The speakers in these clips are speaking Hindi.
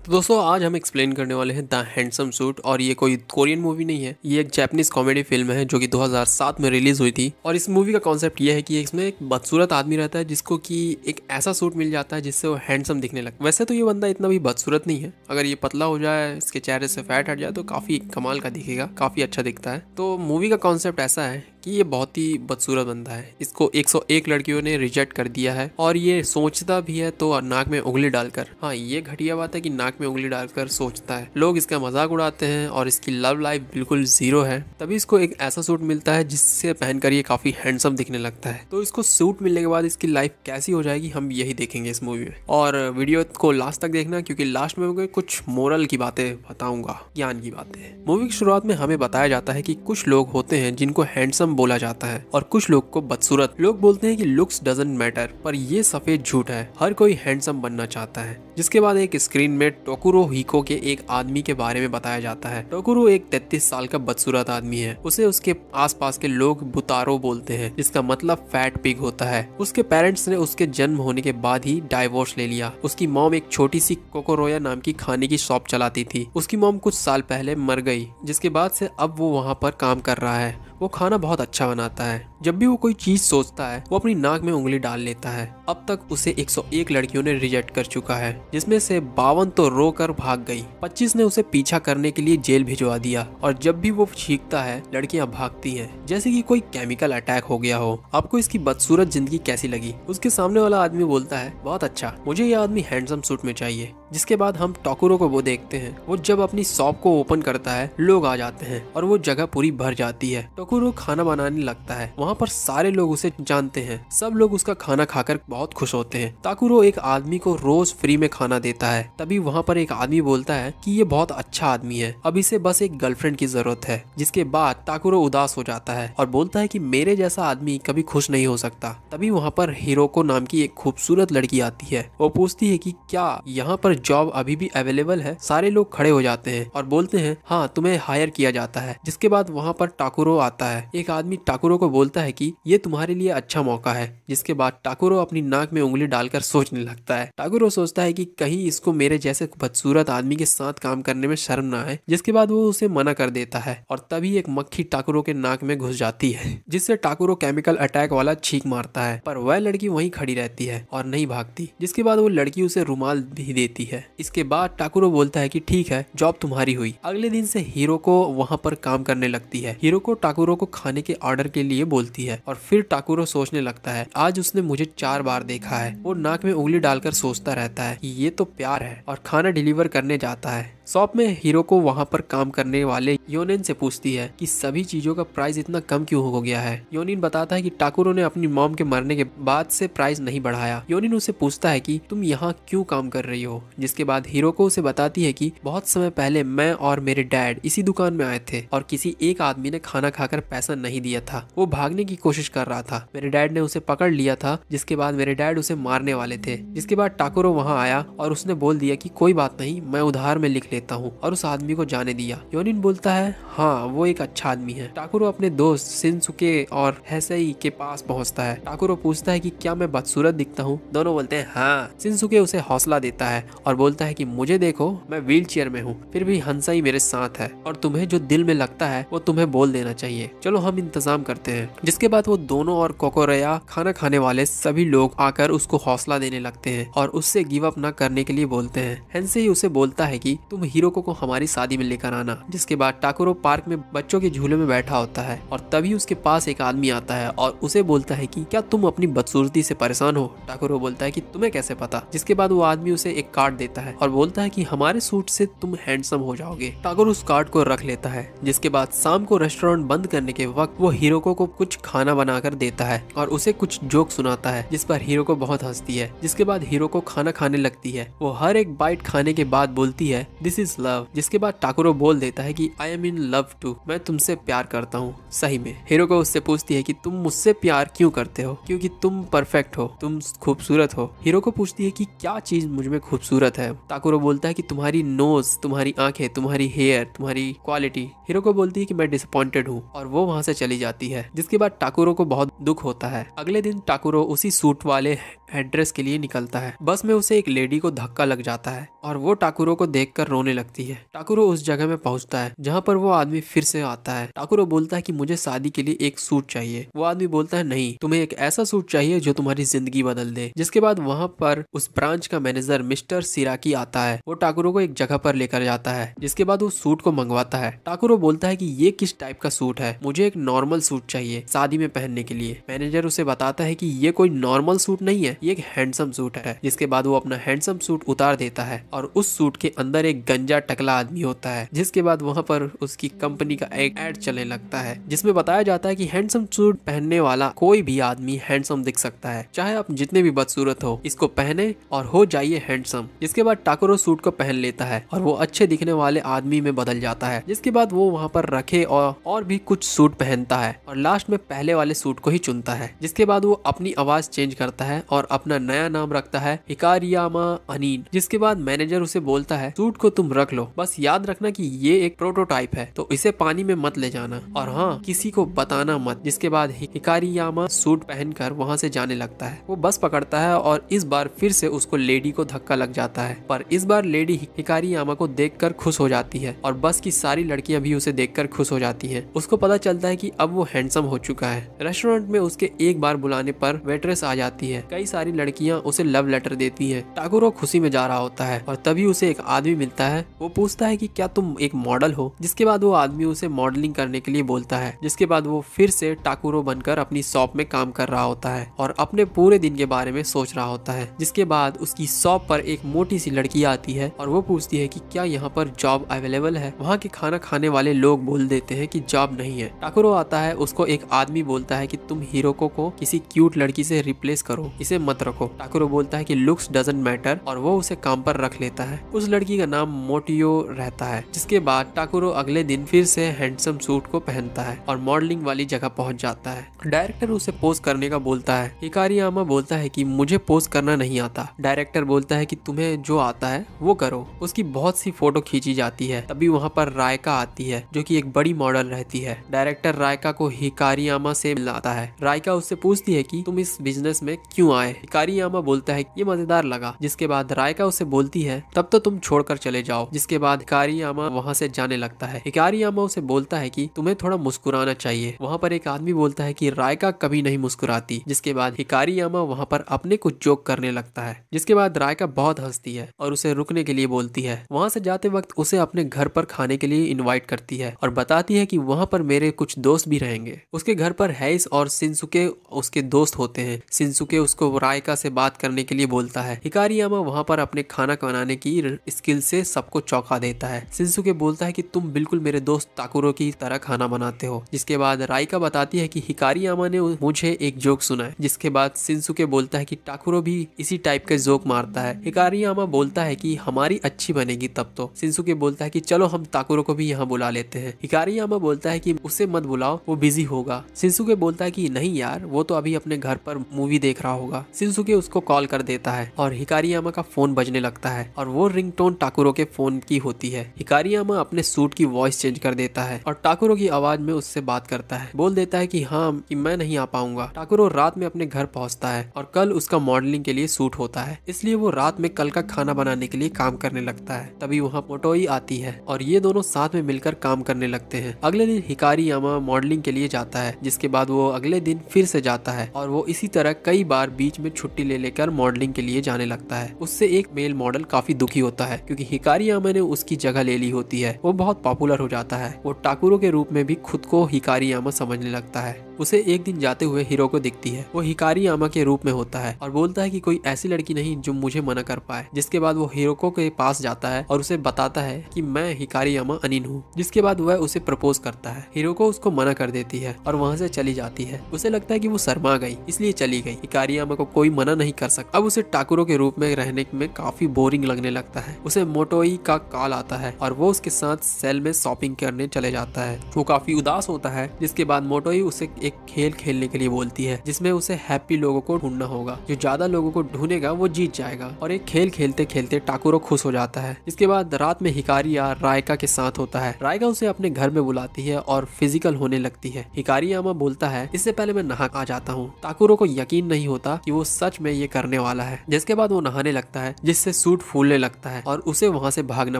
तो दोस्तों आज हम एक्सप्लेन करने वाले हैं द हैंडसम सूट। और ये कोई कोरियन मूवी नहीं है, ये एक जापानीज कॉमेडी फिल्म है जो कि 2007 में रिलीज हुई थी। और इस मूवी का कॉन्सेप्ट ये है कि इसमें एक बदसूरत आदमी रहता है जिसको कि एक ऐसा सूट मिल जाता है जिससे वो हैंडसम दिखने लगता है। वैसे तो ये बंदा इतना भी बदसूरत नहीं है, अगर ये पतला हो जाए, इसके चेहरे से फैट हट जाए तो काफी कमाल का दिखेगा, काफी अच्छा दिखता है। तो मूवी का कॉन्सेप्ट ऐसा है कि ये बहुत ही बदसूरत बंदा है, इसको 101 लड़कियों ने रिजेक्ट कर दिया है और ये सोचता भी है तो नाक में उंगली डालकर। हाँ, ये घटिया बात है कि नाक में उंगली डालकर सोचता है। लोग इसका मजाक उड़ाते हैं और इसकी लव लाइफ बिल्कुल जीरो है। तभी इसको एक ऐसा सूट मिलता है जिससे पहनकर ये काफी हैंडसम दिखने लगता है। तो इसको सूट मिलने के बाद इसकी लाइफ कैसी हो जाएगी हम यही देखेंगे इस मूवी में। और वीडियो को लास्ट तक देखना क्योंकि लास्ट में मैं कुछ मोरल की बातें बताऊंगा, ज्ञान की बातें। मूवी की शुरुआत में हमें बताया जाता है कि कुछ लोग होते हैं जिनको हैंडसम बोला जाता है और कुछ लोग को बदसूरत। लोग बोलते हैं कि लुक्स डजंट मैटर, पर ये सफेद झूठ है। हर कोई हैंडसम बनना चाहता है। जिसके बाद एक स्क्रीन में टोकुरो हिको के एक आदमी के बारे में बताया जाता है। टोकुरो एक 33 साल का बदसूरत आदमी है। उसे उसके आसपास के लोग बुतारो बोलते हैं, जिसका मतलब फैट पिग होता है। उसके पेरेंट्स ने उसके जन्म होने के बाद ही डाइवोर्स ले लिया। उसकी मॉम एक छोटी सी कोकोरोया नाम की खाने की शॉप चलाती थी। उसकी मॉम कुछ साल पहले मर गई, जिसके बाद से अब वो वहाँ पर काम कर रहा है। वो खाना बहुत अच्छा बनाता है। जब भी वो कोई चीज सोचता है वो अपनी नाक में उंगली डाल लेता है। अब तक उसे 101 लड़कियों ने रिजेक्ट कर चुका है, जिसमें से 52 तो रोकर भाग गई। 25 ने उसे पीछा करने के लिए जेल भिजवा दिया। और जब भी वो चीखता है लड़कियां भागती हैं, जैसे कि कोई केमिकल अटैक हो गया हो। आपको इसकी बदसूरत जिंदगी कैसी लगी? उसके सामने वाला आदमी बोलता है बहुत अच्छा, मुझे ये आदमी हैंडसम सूट में चाहिए। जिसके बाद हम टोकुरो को वो देखते हैं। वो जब अपनी शॉप को ओपन करता है लोग आ जाते हैं और वो जगह पूरी भर जाती है। टोकुरो खाना बनाने लगता है। वहाँ पर सारे लोग उसे जानते हैं। सब लोग उसका खाना खाकर बहुत खुश होते हैं। टाकुरो एक आदमी को रोज फ्री में खाना देता है। तभी वहाँ पर एक आदमी बोलता है कि ये बहुत अच्छा आदमी है, अब इसे बस एक गर्लफ्रेंड की जरूरत है। जिसके बाद टाकुरो उदास हो जाता है और बोलता है कि मेरे जैसा आदमी कभी खुश नहीं हो सकता। तभी वहाँ पर हिरोको नाम की एक खूबसूरत लड़की आती है। वो पूछती है कि क्या यहाँ पर जॉब अभी भी अवेलेबल है? सारे लोग खड़े हो जाते हैं और बोलते हैं हाँ, तुम्हें हायर किया जाता है। जिसके बाद वहाँ पर टाकुरो आता है। एक आदमी टाकुरो को बोलता है कि ये तुम्हारे लिए अच्छा मौका है। जिसके बाद टाकुरो अपनी नाक में उंगली डालकर सोचने लगता है। टाकुरो सोचता है कि कहीं इसको मेरे जैसे बदसूरत आदमी के साथ काम करने में शर्म ना आए। जिसके बाद वो उसे मना कर देता है और तभी एक मक्खी टाकुरो के नाक में घुस जाती है, जिससे टाकुरो केमिकल अटैक वाला छींक मारता है। पर वह लड़की वहीं खड़ी रहती है और नहीं भागती। जिसके बाद वो लड़की उसे रुमाल भी देती है। इसके बाद टाकुरो बोलता है कि ठीक है, जॉब तुम्हारी हुई। अगले दिन से हीरो को वहाँ पर काम करने लगती है। हीरो को टाकुरो को खाने के ऑर्डर के लिए बोलती है और फिर टाकुरो सोचने लगता है आज उसने मुझे 4 बार देखा है। वो नाक में उंगली डालकर सोचता रहता है कि ये तो प्यार है और खाना डिलीवर करने जाता है। शॉप में हीरो को वहाँ पर काम करने वाले योनिन से पूछती है कि सभी चीजों का प्राइस इतना कम क्यों हो गया है। योनिन बताता है कि टाकुरो ने अपनी मॉम के मरने के बाद से प्राइस नहीं बढ़ाया। योनिन उसे पूछता है कि तुम यहाँ क्यों काम कर रही हो। जिसके बाद हीरो को उसे बताती है कि बहुत समय पहले मैं और मेरे डैड इसी दुकान में आए थे और किसी एक आदमी ने खाना खाकर पैसा नहीं दिया था। वो भागने की कोशिश कर रहा था। मेरे डैड ने उसे पकड़ लिया था। जिसके बाद मेरे डैड उसे मारने वाले थे। जिसके बाद टाकुरो वहाँ आया और उसने बोल दिया कि कोई बात नहीं, मैं उधार में लिख लेता हूँ, और उस आदमी को जाने दिया। योनिन बोलता है हाँ, वो एक अच्छा आदमी है। टाकुरो अपने दोस्त शिनसुके और हेसेई के पास पहुंचता है। टाकुरो पूछता है कि क्या मैं बदसूरत दिखता हूँ? दोनों बोलते हैं हाँ। शिनसुके उसे हौसला देता है और बोलता है कि मुझे देखो, मैं व्हील चेयर में हूँ, फिर भी हंसाई मेरे साथ है और तुम्हें जो दिल में लगता है वो तुम्हें बोल देना चाहिए। चलो हम इंतजाम करते हैं। जिसके बाद वो दोनों और कोकोरेया खाना खाने वाले सभी लोग आकर उसको हौसला देने लगते हैं और उससे गिव अप न करने के लिए बोलते हैं। हेंसेई उसे बोलता है कि तुम हीरो को हमारी शादी में लेकर आना। जिसके बाद टाकुरो पार्क में बच्चों के झूले में बैठा होता है और तभी उसके पास एक आदमी आता है और उसे बोलता है कि क्या तुम अपनी बदसूरती से परेशान हो? टाकुरो बोलता है कि तुम्हें कैसे पता? जिसके बाद वो आदमी उसे एक कार्ड देता है और बोलता है कि हमारे सूट से तुम हैंडसम हो जाओगे। टाकुरो उस कार्ड को रख लेता है। जिसके बाद शाम को रेस्टोरेंट बंद करने के वक्त वो हिरोको को कुछ खाना बनाकर देता है और उसे कुछ जोक सुनाता है, जिस पर हिरोको बहुत हंसती है। जिसके बाद हिरोको खाना खाने लगती है। वो हर एक बाइट खाने के बाद बोलती है दिस इज लव। जिसके बाद टाकुरो बोल देता है कि I am in love too, मैं तुमसे प्यार करता हूँ सही में। हिरोको उससे पूछती है कि तुम मुझसे प्यार क्यों करते हो? क्योंकि तुम परफेक्ट हो, तुम खूबसूरत हो। हिरोको पूछती है कि क्या चीज मुझ में खूबसूरत है? टाकुरो बोलता है कि तुम्हारी नोज, तुम्हारी आंखें, तुम्हारी हेयर, तुम्हारी क्वालिटी। हिरोको बोलती है कि मैं डिसअपॉइंटेड हूँ और वो वहाँ से चली जाती है। जिसके बाद टाकुरो को बहुत दुख होता है। अगले दिन टाकुरो उसी सूट वाले एड्रेस के लिए निकलता है। बस में उसे एक लेडी को धक्का लग जाता है। और वो टाकुरो को देखकर रोने लगती है। टाकुरो उस जगह में पहुंचता है जहाँ पर वो आदमी फिर से आता है। टाकुरो बोलता है कि मुझे शादी के लिए एक सूट चाहिए। वो आदमी बोलता है नहीं, तुम्हें एक ऐसा सूट चाहिए जो तुम्हारी जिंदगी बदल दे। जिसके बाद वहाँ पर उस ब्रांच का मैनेजर मिस्टर सिराकी आता है। वो टाकुरो को एक जगह पर लेकर जाता है, जिसके बाद वो सूट को मंगवाता है। टाकुरो बोलता है कि ये किस टाइप का सूट है, मुझे एक नॉर्मल सूट चाहिए शादी में पहनने के लिए। मैनेजर उसे बताता है कि ये कोई नॉर्मल सूट नहीं है, ये एक हैंडसम सूट है। जिसके बाद वो अपना हैंडसम सूट उतार देता है और उस सूट के अंदर एक गंजा टकला आदमी होता है। जिसके बाद वहाँ पर उसकी कंपनी का एक एड चलने लगता है, जिसमें बताया जाता है कि हैंडसम सूट पहनने वाला कोई भी आदमी हैंडसम दिख सकता है, चाहे आप जितने भी बदसूरत हो, इसको पहने और हो जाइए हैंडसम। जिसके बाद टाकुरो सूट को पहन लेता है और वो अच्छे दिखने वाले आदमी में बदल जाता है। जिसके बाद वो वहाँ पर रखे और भी कुछ सूट पहनता है और लास्ट में पहले वाले सूट को ही चुनता है। जिसके बाद वो अपनी आवाज चेंज करता है और अपना नया नाम रखता है हिकारियामा अनिन। जिसके बाद मैनेजर उसे बोलता है सूट को तुम रख लो, बस याद रखना कि ये एक प्रोटोटाइप है, तो इसे पानी में मत ले जाना और हाँ, किसी को बताना मत। जिसके बाद हिकारियामा सूट पहनकर वहाँ से जाने लगता है। वो बस पकड़ता है और इस बार फिर से उसको लेडी को धक्का लग जाता है, पर इस बार लेडी हिकारियामा को देखकर खुश हो जाती है और बस की सारी लड़कियां भी उसे देखकर खुश हो जाती हैं। उसको पता चलता है कि अब वो हैंडसम हो चुका है। रेस्टोरेंट में उसके एक बार बुलाने पर वेट्रेस आ जाती है। कई सारी लड़कियां उसे लव लेटर देती हैं। टाकुरो खुशी में जा रहा होता है और तभी उसे एक आदमी मिलता है। वो पूछता है कि क्या तुम एक मॉडल हो? जिसके बाद वो आदमी उसे मॉडलिंग करने के लिए बोलता है। जिसके बाद वो फिर से टाकुरो बनकर अपनी शॉप में काम कर रहा होता है और अपने पूरे दिन के बारे में सोच रहा होता है। जिसके बाद उसकी शॉप पर एक मोटी सी लड़की आती है और वो पूछती है कि क्या यहाँ पर जॉब अवेलेबल है। वहाँ के खाना खाने वाले लोग बोल देते हैं कि जॉब नहीं है। टाकुरो आता है, उसको एक आदमी बोलता है कि तुम हिरोको को किसी क्यूट लड़की से रिप्लेस करो, इसे मत रखो। टाकुरो बोलता है कि लुक्स डजंट मैटर और वो उसे काम पर रख लेता है। उस लड़की का नाम मोटियो रहता है। जिसके बाद टाकुरो अगले दिन फिर से हैंडसम सूट को पहनता है और मॉडलिंग वाली जगह पहुंच जाता है। डायरेक्टर उसे पोज करने का बोलता है। हिकारियामा बोलता है कि मुझे पोज करना नहीं आता। डायरेक्टर बोलता है कि तुम्हें जो आता है वो करो। उसकी बहुत सी फोटो खींची जाती है। तभी वहाँ पर रायका आती है जो कि एक बड़ी मॉडल रहती है। डायरेक्टर रायका को हिकारियामा से मिलाता है। रायका उससे पूछती है कि तुम इस बिजनेस में क्यों आए। हिकारियामा बोलता है ये मजेदार लगा। जिसके बाद रायका उसे बोलती है तब तो तुम छोड़कर चले जाओ। जिसके बाद हिकारियामा वहाँ से जाने लगता है। हिकारियामा उसे बोलता है कि तुम्हें थोड़ा मुस्कुराना चाहिए। वहाँ पर एक आदमी बोलता है कि रायका कभी नहीं मुस्कुराती। जिसके बाद हिकारियामा वहाँ पर अपने कुछ जोक करने लगता है। जिसके बाद रायका बहुत हंसती है और उसे रुकने के लिए बोलती है। वहाँ से जाते वक्त उसे अपने घर पर खाने के लिए इनवाइट करती है और बताती है कि वहाँ पर मेरे कुछ दोस्त भी रहेंगे। उसके घर पर हैइस और शिनसुके उसके दोस्त होते हैं। शिनसुके उसको रायका से बात करने के लिए बोलता है। हिकारियामा वहाँ पर अपने खाना बनाने की स्किल से सबको चौंका देता है। शिनसुके बोलता है कि तुम बिल्कुल मेरे दोस्त टाकुरो की तरह खाना बनाते हो। जिसके बाद रायका बताती है कि हिकारियामा ने मुझे एक जोक सुना है। जिसके बाद शिनसुके बोलता है कि टाकुरो भी इसी टाइप का जोक मारता है। हिकारियामा बोलता है कि हमारी अच्छी बनेगी तब तो। शिनसुके बोलता है कि चलो हम टाकुरो को भी यहाँ बुला लेते हैं। हिकारियामा बोलता है कि उसे मत बुलाओ, वो बिजी होगा। शिनसुके बोलता है कि नहीं यार, वो तो अभी अपने घर पर मूवी देख रहा होगा। शिनसुके उसको कॉल कर देता है और हिकारियामा का फोन बजने लगता है और वो रिंगटोन टाकुरो के फोन की होती है। हिकारियामा अपने सूट की वॉइस चेंज कर देता है और टाकुरो की आवाज में उससे बात करता है। बोल देता है कि हाँ कि मैं नहीं आ पाऊंगा। टाकुरो रात में अपने घर पहुंचता है और कल उसका मॉडलिंग के लिए सूट होता है, इसलिए वो रात में कल का खाना बनाने के लिए काम करने लगता है। तभी वहाँ मोटोई आती है और ये दोनों साथ में मिलकर काम करने लगते हैं। अगले दिन हिकारियामा मॉडलिंग के लिए जाता है। जिसके बाद वो अगले दिन फिर से जाता है और वो इसी तरह कई बार बीच में छुट्टी ले लेकर मॉडलिंग के लिए जाने लगता है। उससे एक मेल मॉडल काफी दुखी होता है क्योंकि हिकारियामा ने उसकी जगह ले ली होती है। वो बहुत पॉपुलर हो जाता है। वो टाकुरो के रूप में भी खुद को हिकारियामा समझने लगता है। उसे एक दिन जाते हुए हिरोको दिखती है। वो हिकारियामा के रूप में होता है और बोलता है कि कोई ऐसी लड़की नहीं जो मुझे मना कर पाए। जिसके बाद वो हिरोको के पास जाता है और उसे बताता है कि मैं हिकारियामा अनिन हूँ। जिसके बाद वह उसे प्रपोज करता है। हिरोको उसको मना कर देती है और वहाँ से चली जाती है। उसे लगता है कि वो शर्मा गई इसलिए चली गई। हिकारियामा को कोई मना नहीं कर सकता। अब उसे टाकुरो के रूप में रहने में काफी बोरिंग लगने लगता है। उसे मोटोई का कॉल आता है और वो उसके साथ सेल में शॉपिंग करने चले जाता है। वो काफी उदास होता है। जिसके बाद मोटोई उसे एक खेल खेलने के लिए बोलती है जिसमें उसे हैप्पी लोगों को ढूंढना होगा, जो ज्यादा लोगों को ढूंढेगा वो जीत जाएगा। और एक खेल खेलते खेलते टाकुरो खुश हो जाता है। इसके बाद रात में हिकारिया रायका के साथ होता है। रायका उसे अपने घर में बुलाती है और फिजिकल होने लगती है। हिकारियामा बोलता है इससे पहले मैं नहा आ जाता हूँ। टाकुरो को यकीन नहीं होता कि वो सच में ये करने वाला है। जिसके बाद वो नहाने लगता है जिससे सूट फूलने लगता है और उसे वहाँ से भागना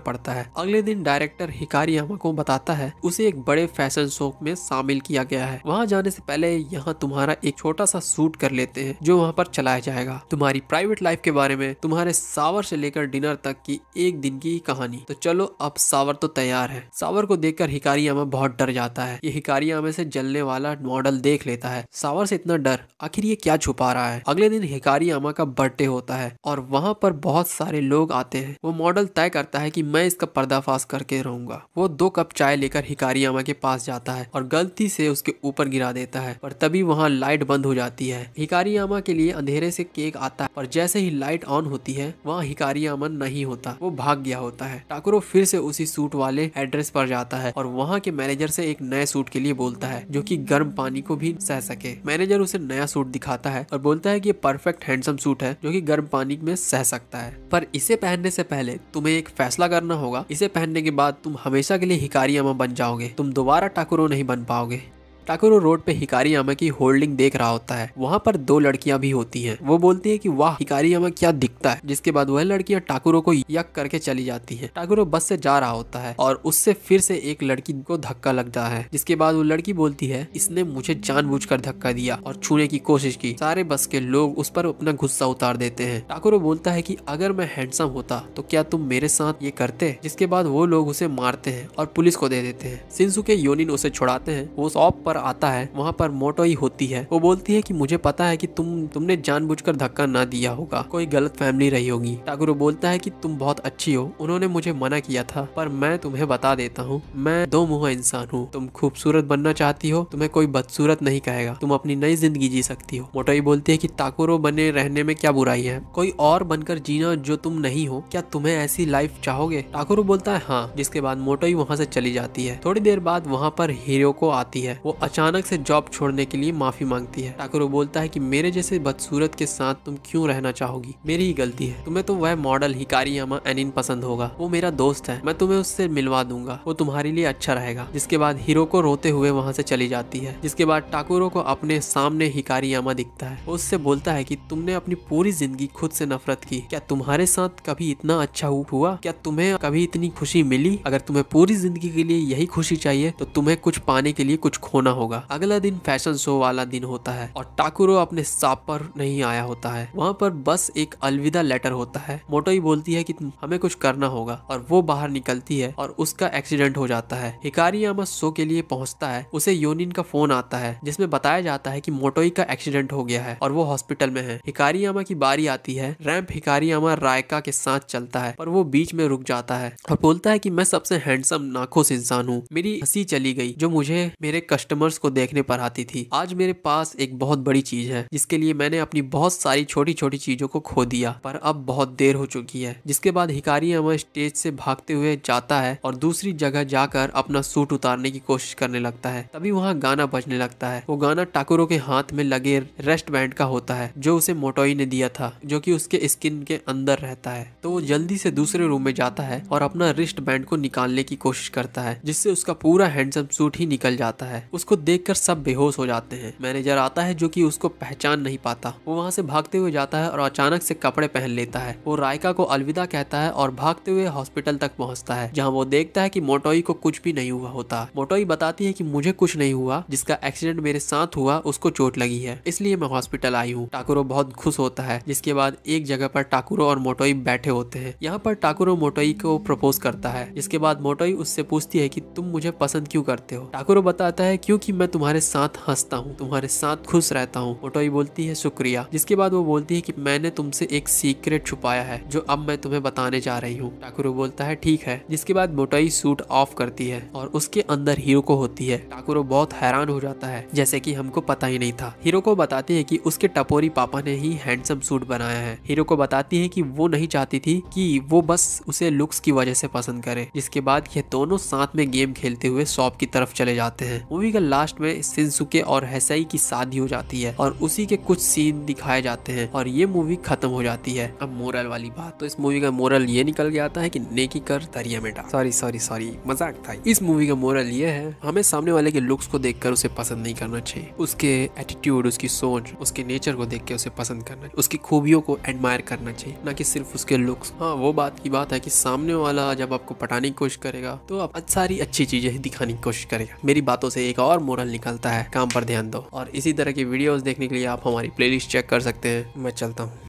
पड़ता है। अगले दिन डायरेक्टर हिकारियामा को बताता है उसे एक बड़े फैशन शो में शामिल किया गया है। वहाँ जाने से पहले यहाँ तुम्हारा एक छोटा सा शूट कर लेते हैं जो वहाँ पर चलाया जाएगा। तुम्हारी प्राइवेट लाइफ के बारे में, तुम्हारे शावर से लेकर डिनर तक की एक दिन की कहानी। तो चलो अब शावर तो तैयार है। शावर को देखकर हिकारियामा बहुत डर जाता है। ये हिकारियामा से जलने वाला मॉडल देख लेता है। शावर से इतना डर, आखिर ये क्या छुपा रहा है। अगले दिन हिकारियामा का बर्थडे होता है और वहाँ पर बहुत सारे लोग आते हैं। वो मॉडल तय करता है कि मैं इसका पर्दाफाश करके रहूंगा। वो 2 कप चाय लेकर हिकारियामा के पास जाता है और गलती से उसके ऊपर गिरा देता है, पर तभी वहाँ लाइट बंद हो जाती है। हिकारियामा के लिए अंधेरे से केक आता है, पर जैसे ही लाइट ऑन होती है वहाँ हिकारियामा नहीं होता, वो भाग गया होता है। टाकुरो फिर से उसी सूट वाले एड्रेस पर जाता है और वहाँ के मैनेजर से एक नए सूट के लिए बोलता है जो कि गर्म पानी को भी सह सके। मैनेजर उसे नया सूट दिखाता है और बोलता है कि ये परफेक्ट हैंडसम सूट है जो कि गर्म पानी में सह सकता है, पर इसे पहनने से पहले तुम्हें एक फैसला करना होगा। इसे पहनने के बाद तुम हमेशा के लिए हिकारियामा बन जाओगे, तुम दोबारा टाकुरो नहीं बन पाओगे। टाकुरो रोड पे हिकारियामा की होल्डिंग देख रहा होता है। वहाँ पर 2 लड़कियां भी होती हैं। वो बोलती है कि वाह हिकारियामा क्या दिखता है। जिसके बाद वह लड़कियां टाकुरो को यक करके चली जाती हैं। टाकुरो बस से जा रहा होता है और उससे फिर से एक लड़की को धक्का लगता है। जिसके बाद वो लड़की बोलती है इसने मुझे जानबूझकर धक्का दिया और छूने की कोशिश की। सारे बस के लोग उस पर अपना गुस्सा उतार देते हैं। टाकुरो बोलता है कि अगर मैं हैंडसम होता तो क्या तुम मेरे साथ ये करते। जिसके बाद वो लोग उसे मारते हैं और पुलिस को दे देते हैं। शिनसुके योनिन उसे छुड़ाते हैं। वो शॉप आता है, वहाँ पर मोटोई होती है। वो बोलती है कि मुझे पता है कि तुमने जानबूझकर धक्का ना दिया होगा, कोई गलत फैमिली रही होगी। टाकुरो बोलता है कि तुम बहुत अच्छी हो, उन्होंने मुझे मना किया था, पर मैं तुम्हें बता देता हूँ मैं 2 मुँहा इंसान हूँ। तुम खूबसूरत बनना चाहती हो, तुम्हें कोई बदसूरत नहीं कहेगा, तुम अपनी नई जिंदगी जी सकती हो। मोटोई बोलती है कि टाकुरो बने रहने में क्या बुराई है, कोई और बनकर जीना जो तुम नहीं हो, क्या तुम्हें ऐसी लाइफ चाहोगे। टाकुरो बोलता है हाँ। जिसके बाद मोटोई वहाँ से चली जाती है। थोड़ी देर बाद वहाँ पर हिरोको आती है। वो अचानक से जॉब छोड़ने के लिए माफी मांगती है। टाकुरो बोलता है कि मेरे जैसे बदसूरत के साथ तुम क्यों रहना चाहोगी, मेरी ही गलती है। तुम्हें तो वह मॉडल हिकारियामा एनिन पसंद होगा, वो मेरा दोस्त है, मैं तुम्हें उससे मिलवा दूंगा, वो तुम्हारे लिए अच्छा रहेगा। जिसके बाद हिरोको रोते हुए वहाँ से चली जाती है। जिसके बाद टाकुरो को अपने सामने हिकारियामा दिखता है। वो उससे बोलता है कि तुमने अपनी पूरी जिंदगी खुद से नफरत की, क्या तुम्हारे साथ कभी इतना अच्छा हुआ, क्या तुम्हें कभी इतनी खुशी मिली। अगर तुम्हें पूरी जिंदगी के लिए यही खुशी चाहिए तो तुम्हें कुछ पाने के लिए कुछ खोना होगा। अगला दिन फैशन शो वाला दिन होता है और टाकुरो अपने शॉप पर नहीं आया होता है। वहाँ पर बस एक अलविदा लेटर होता है। मोटोई बोलती है कि हमें कुछ करना होगा और वो बाहर निकलती है और उसका एक्सीडेंट हो जाता है। हिकारियामा शो के लिए पहुँचता है। उसे योनिन का फोन आता है जिसमें बताया जाता है कि मोटोई का एक्सीडेंट हो गया है और वो हॉस्पिटल में है। हिकारियामा की बारी आती है। रैंप हिकारियामा रायका के साथ चलता है पर वो बीच में रुक जाता है और बोलता है कि मैं सबसे हैंडसम नाखुश इंसान हूँ। मेरी हंसी चली गई जो मुझे मेरे कस्टमर्स को देखने पर आती थी। आज मेरे पास एक बहुत बड़ी चीज है जिसके लिए मैंने अपनी बहुत सारी छोटी छोटी चीजों को खो दिया, पर अब बहुत देर हो चुकी है। जिसके बाद हिकारियामा स्टेज से भागते हुए जाता है और दूसरी जगह जाकर अपना सूट उतारने की कोशिश करने लगता है। तभी वहाँ गाना बजने लगता है। वो गाना टाकुरो के हाथ में लगे रेस्ट बैंड का होता है जो उसे मोटोई ने दिया था, जो कि उसके स्किन के अंदर रहता है। तो वो जल्दी से दूसरे रूम में जाता है और अपना रिस्ट बैंड को निकालने की कोशिश करता है, जिससे उसका पूरा हैंडसम सूट ही निकल जाता है। उसको देखकर सब बेहोश हो जाते हैं। मैनेजर आता है जो कि उसको पहचान नहीं पाता। वो वहाँ से भागते हुए जाता है और अचानक से कपड़े पहन लेता है। वो रायका को अलविदा कहता है और भागते हुए हॉस्पिटल तक पहुँचता है, जहाँ वो देखता है कि मोटोई को कुछ भी नहीं हुआ होता। मोटोई बताती है कि मुझे कुछ नहीं हुआ, जिसका एक्सीडेंट मेरे साथ हुआ उसको चोट लगी है, इसलिए मैं हॉस्पिटल आई हूँ। टाकुरो बहुत खुश होता है। जिसके बाद एक जगह पर टाकुरो और मोटोई बैठे होते हैं। यहाँ पर टाकुरो मोटोई को प्रपोज करता है। जिसके बाद मोटोई उससे पूछती है कि तुम मुझे पसंद क्यों करते हो। टाकुरो बताता है क्योंकि मैं तुम्हारे साथ हंसता हूँ, तुम्हारे साथ खुश रहता हूँ। मोटोई बोलती है शुक्रिया। जिसके बाद वो बोलती है कि मैंने तुमसे एक सीक्रेट छुपाया है जो अब मैं तुम्हें बताने जा रही हूँ। टाकुरो बोलता है ठीक है। जिसके बाद मोटोई सूट ऑफ करती है और उसके अंदर हिरोको होती है। टाकुरो बहुत हैरान हो जाता है, जैसे कि हमको पता ही नहीं था। हिरोको बताती है कि उसके टपोरी पापा ने ही हैंडसम सूट बनाया है। हिरोको बताती है कि वो नहीं चाहती थी कि वो बस उसे लुक्स की वजह से पसंद करे। जिसके बाद ये दोनों साथ में गेम खेलते हुए शॉप की तरफ चले जाते हैं। मूवी का लास्ट में शिनसुके और हेसाई की शादी हो जाती है और उसी के कुछ सीन दिखाए जाते हैं और ये मूवी खत्म हो जाती है। अब मोरल वाली बात, तो इस मूवी का मोरल ये निकल के आता है कि नेकी कर दरिया में डाल। सॉरी मजाक था। इस मूवी का मोरल ये है, हमें सामने वाले के लुक्स को देखकर उसे पसंद नहीं करना चाहिए, उसके एटीट्यूड, उसकी सोच, उसके नेचर को देख के उसे पसंद करना चाहिए, उसकी खूबियों को एडमायर करना चाहिए, ना कि सिर्फ उसके लुक्स। हाँ, वो बात की बात है कि सामने वाला जब आपको पटाने की कोशिश करेगा तो आप सारी अच्छी चीजें दिखाने की कोशिश करेगा। मेरी बातों से एक और मोरल निकलता है, काम पर ध्यान दो। और इसी तरह की वीडियोस देखने के लिए आप हमारी प्लेलिस्ट चेक कर सकते हैं। मैं चलता हूँ।